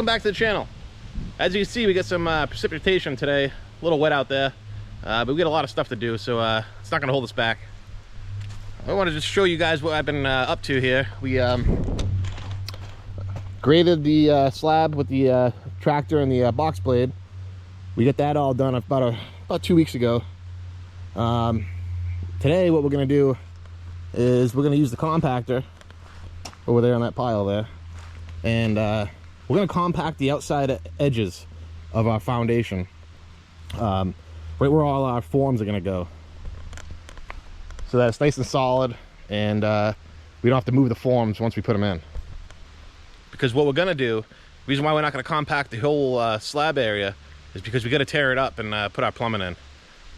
welcome back to the channel. As you can see, we got some precipitation today. A little wet out there, but we got a lot of stuff to do, so it's not gonna hold us back. I want to just show you guys what I've been up to here. We graded the slab with the tractor and the box blade. We got that all done about 2 weeks ago. Today what we're gonna do is we're gonna use the compactor over there on that pile there, and we're gonna compact the outside edges of our foundation, right where all our forms are gonna go, so that it's nice and solid, and we don't have to move the forms once we put them in. Because what we're gonna do, the reason why we're not gonna compact the whole slab area is because we gotta tear it up and put our plumbing in.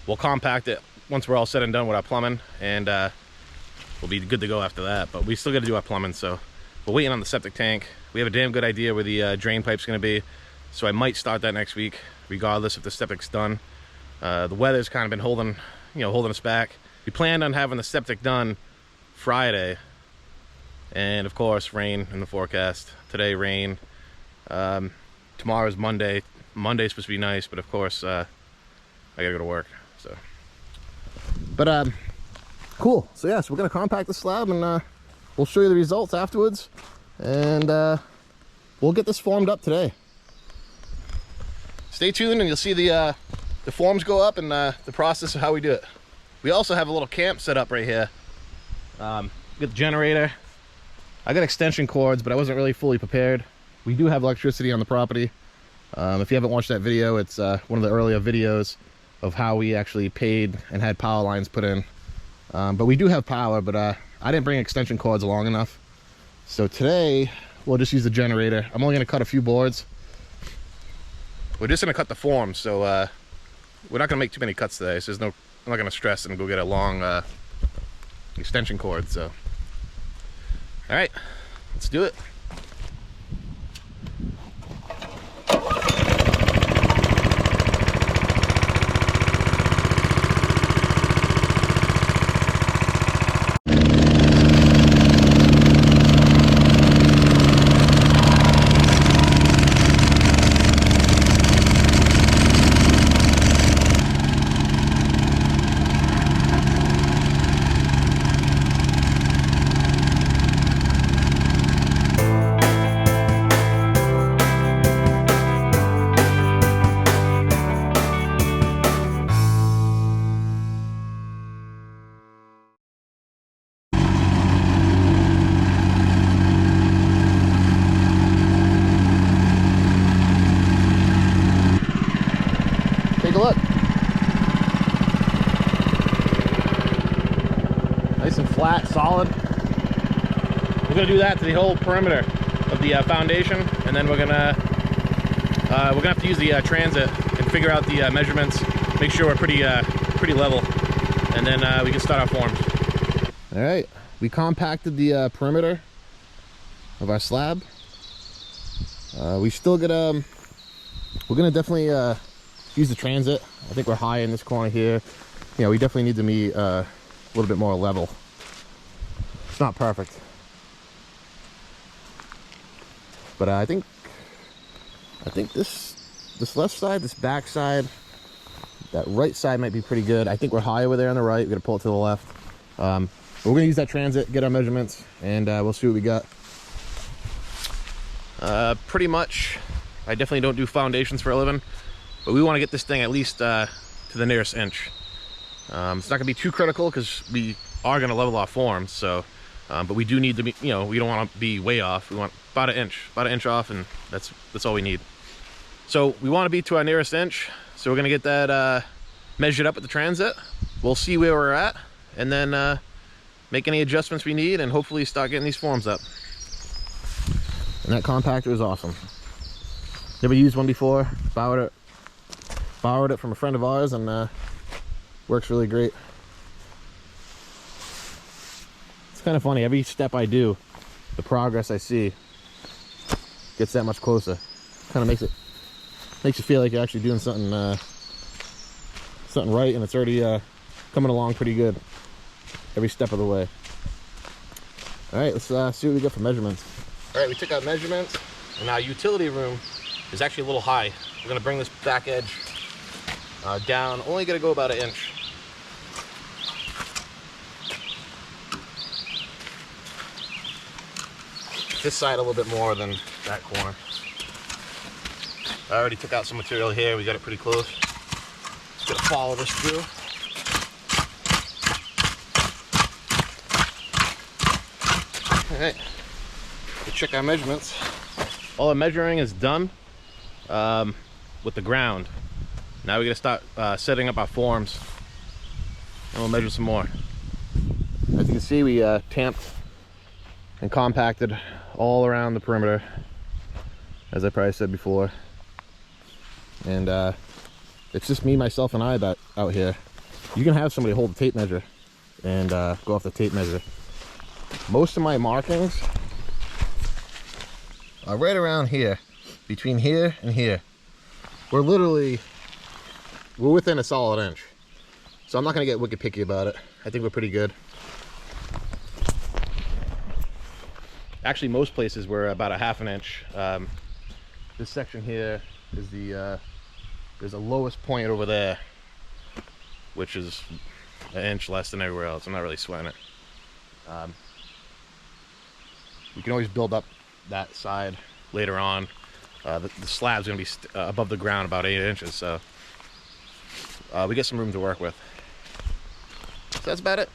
We'll compact it once we're all said and done with our plumbing, and we'll be good to go after that. But we still gotta do our plumbing, so we're waiting on the septic tank. We have a damn good idea where the drain pipe's gonna be, so I might start that next week, regardless if the septic's done. The weather's kind of been holding us back. We planned on having the septic done Friday, and of course rain in the forecast. Today rain. Tomorrow's Monday. Monday's supposed to be nice, but of course I gotta go to work. So, but cool. So yeah, so we're gonna compact the slab, and we'll show you the results afterwards, and we'll get this formed up today. Stay tuned and you'll see the forms go up and the process of how we do it. We also have a little camp set up right here. We got the generator. I got extension cords, but I wasn't really fully prepared. We do have electricity on the property. If you haven't watched that video, it's one of the earlier videos of how we actually paid and had power lines put in. But we do have power, but I didn't bring extension cords long enough. So today, we'll just use the generator. I'm only gonna cut a few boards. We're just gonna cut the forms, so we're not gonna make too many cuts today. So I'm not gonna stress and go get a long extension cord, so. All right, let's do it. Take a look. Nice and flat, solid. We're gonna do that to the whole perimeter of the foundation, and then we're gonna have to use the transit and figure out the measurements, make sure we're pretty level, and then we can start our forms. All right, we compacted the perimeter of our slab. We still gotta, we're gonna definitely use the transit. I think we're high in this corner here. You know, we definitely need to be a little bit more level. It's not perfect, but I think this left side, this back side, that right side might be pretty good. I think we're high over there on the right. We're gonna pull it to the left. We're gonna use that transit, get our measurements, and we'll see what we got. Pretty much, I definitely don't do foundations for a living, but we want to get this thing at least to the nearest inch. It's not going to be too critical because we are going to level our forms, so but we do need to be, we don't want to be way off. We want about an inch off, and that's all we need. So we want to be to our nearest inch, so we're going to get that measured up with the transit. We'll see where we're at, and then make any adjustments we need, and hopefully start getting these forms up. And that compactor is awesome. Never used one before. Borrowed it from a friend of ours, and works really great. It's kind of funny, every step I do, the progress I see gets that much closer. Kind of makes you feel like you're actually doing something right, and it's already coming along pretty good every step of the way. All right, let's see what we got for measurements. All right, we took our measurements in our utility room. is actually a little high. We're gonna bring this back edge down. Only gonna go about 1 inch. This side a little bit more than that corner. I already took out some material here. We got it pretty close. Just gonna follow this through. All right, let's check our measurements. All the measuring is done with the ground. Now we're gonna start setting up our forms, and we'll measure some more. As you can see, we tamped and compacted all around the perimeter, as I probably said before. And it's just me, myself, and I that out here. You can have somebody hold the tape measure and go off the tape measure. Most of my markings are right around here, between here and here. We're within a solid inch. So I'm not gonna get wicked picky about it. I think we're pretty good. Actually, most places we're about a 1/2 inch. This section here is there's a lowest point over there, which is 1 inch less than everywhere else. I'm not really sweating it. You can always build up that side later on. The slab's gonna be above the ground about 8 inches, so we get some room to work with. So that's about it.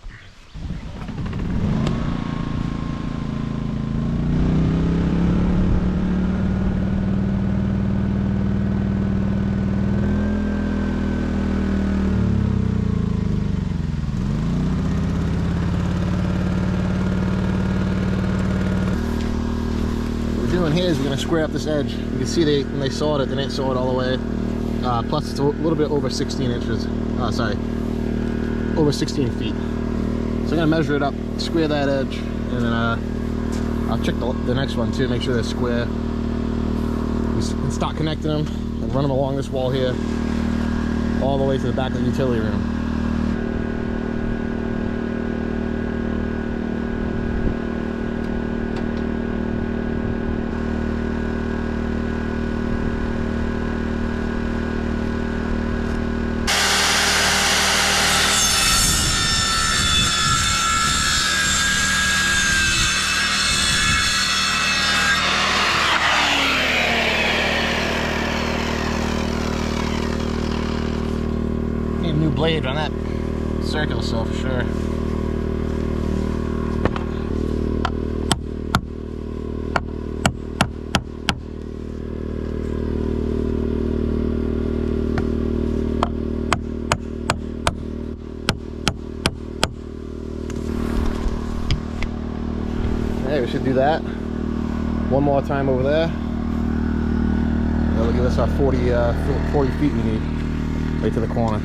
Here is we're going to square up this edge. You can see when they sawed it, they didn't saw it all the way. Plus it's a little bit over 16 inches. Over 16 feet. So I'm going to measure it up, square that edge, and then I'll check the next one too, make sure they're square. We can start connecting them and run them along this wall here, all the way to the back of the utility room. New blade on that circular saw for sure. Hey, we should do that one more time over there. That'll give us our 40 feet we need right to the corner.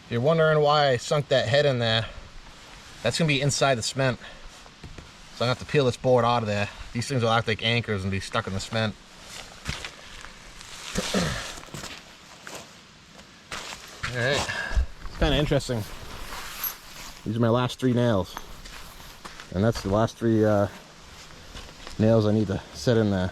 If you're wondering why I sunk that head in there, that's going to be inside the cement. So I'm going to have to peel this board out of there. These things will act like anchors and be stuck in the cement. Alright, it's kind of interesting. These are my last 3 nails. And that's the last 3 nails I need to set in there.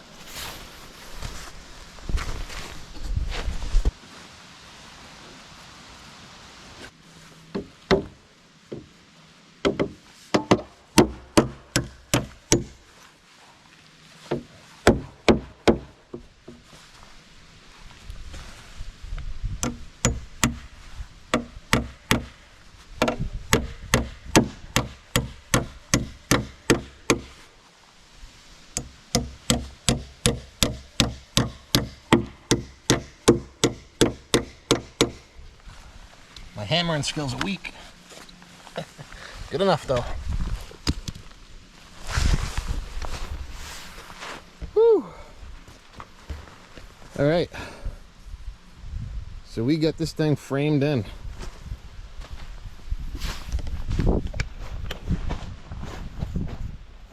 hammering skills are weak. Good enough though. Whew. All right. So we got this thing framed in.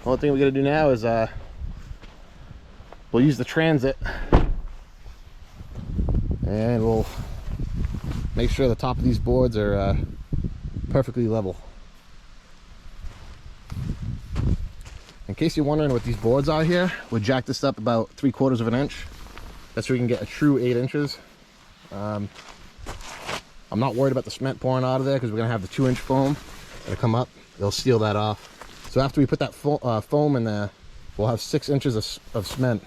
Only thing we gotta do now is we'll use the transit and we'll make sure the top of these boards are perfectly level. In case you're wondering what these boards are here, we jacked this up about 3/4 of an inch. That's so we can get a true 8 inches. I'm not worried about the cement pouring out of there because we're gonna have the 2-inch foam that'll come up. It'll seal that off. So after we put that foam in there, we'll have 6 inches of cement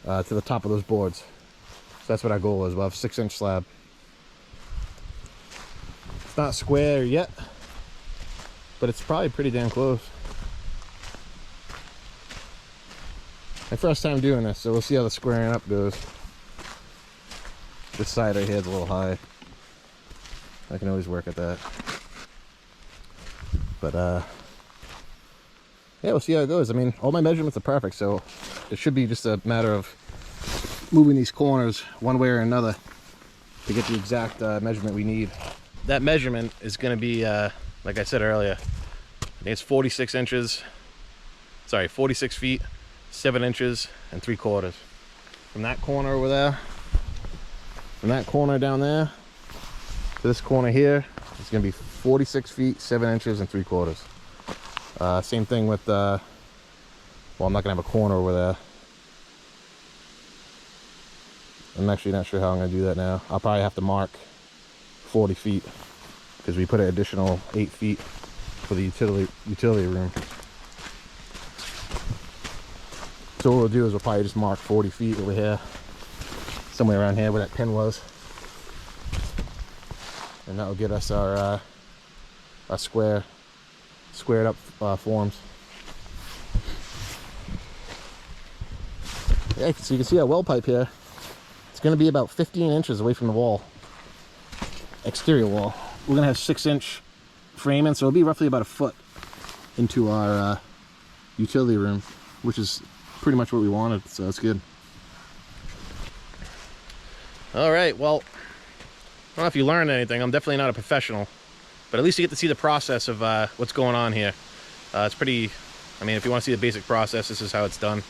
to the top of those boards. So that's what our goal is. We'll have a 6-inch slab. It's not square yet, but it's probably pretty damn close. My first time doing this, so we'll see how the squaring up goes. This side right here is a little high. I can always work at that. But yeah, we'll see how it goes. I mean, all my measurements are perfect, so it should be just a matter of moving these corners one way or another to get the exact measurement we need. That measurement is going to be, like I said earlier, I think it's 46 inches, sorry, 46 feet, 7 inches and 3/4. From that corner over there, from that corner down there to this corner here, it's going to be 46 feet, 7 inches and 3/4. Same thing with, well, I'm not going to have a corner over there. I'm actually not sure how I'm going to do that now. I'll probably have to mark 40 feet because we put an additional 8 feet for the utility room. So what we'll do is we'll probably just mark 40 feet over here, somewhere around here where that pin was. And that will get us our squared up forms. Yeah, so you can see our well pipe here. It's going to be about 15 inches away from the wall, exterior wall. We're going to have 6-inch framing, so it'll be roughly about a foot into our utility room, which is pretty much what we wanted, so that's good. All right, well, I don't know if you learned anything. I'm definitely not a professional, but at least you get to see the process of what's going on here. It's pretty, I mean, if you want to see the basic process, this is how it's done.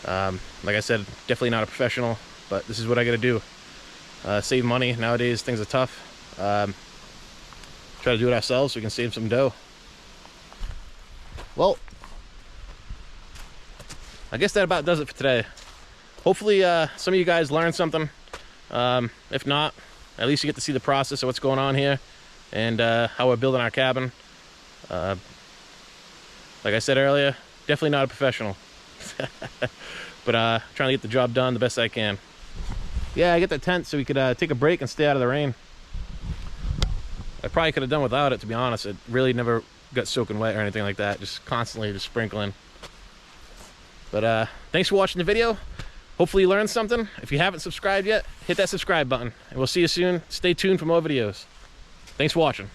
Like I said, definitely not a professional, but this is what I got to do. Save money. Nowadays, things are tough. Try to do it ourselves so we can save some dough. Well, I guess that about does it for today. Hopefully some of you guys learned something. If not, at least you get to see the process of what's going on here and how we're building our cabin. Like I said earlier, definitely not a professional. But trying to get the job done the best I can. Yeah, I get the tent so we could take a break and stay out of the rain. I probably could have done without it, to be honest. It really never got soaking wet or anything like that. Just constantly just sprinkling. But thanks for watching the video. Hopefully you learned something. If you haven't subscribed yet, hit that subscribe button. And we'll see you soon. Stay tuned for more videos. Thanks for watching.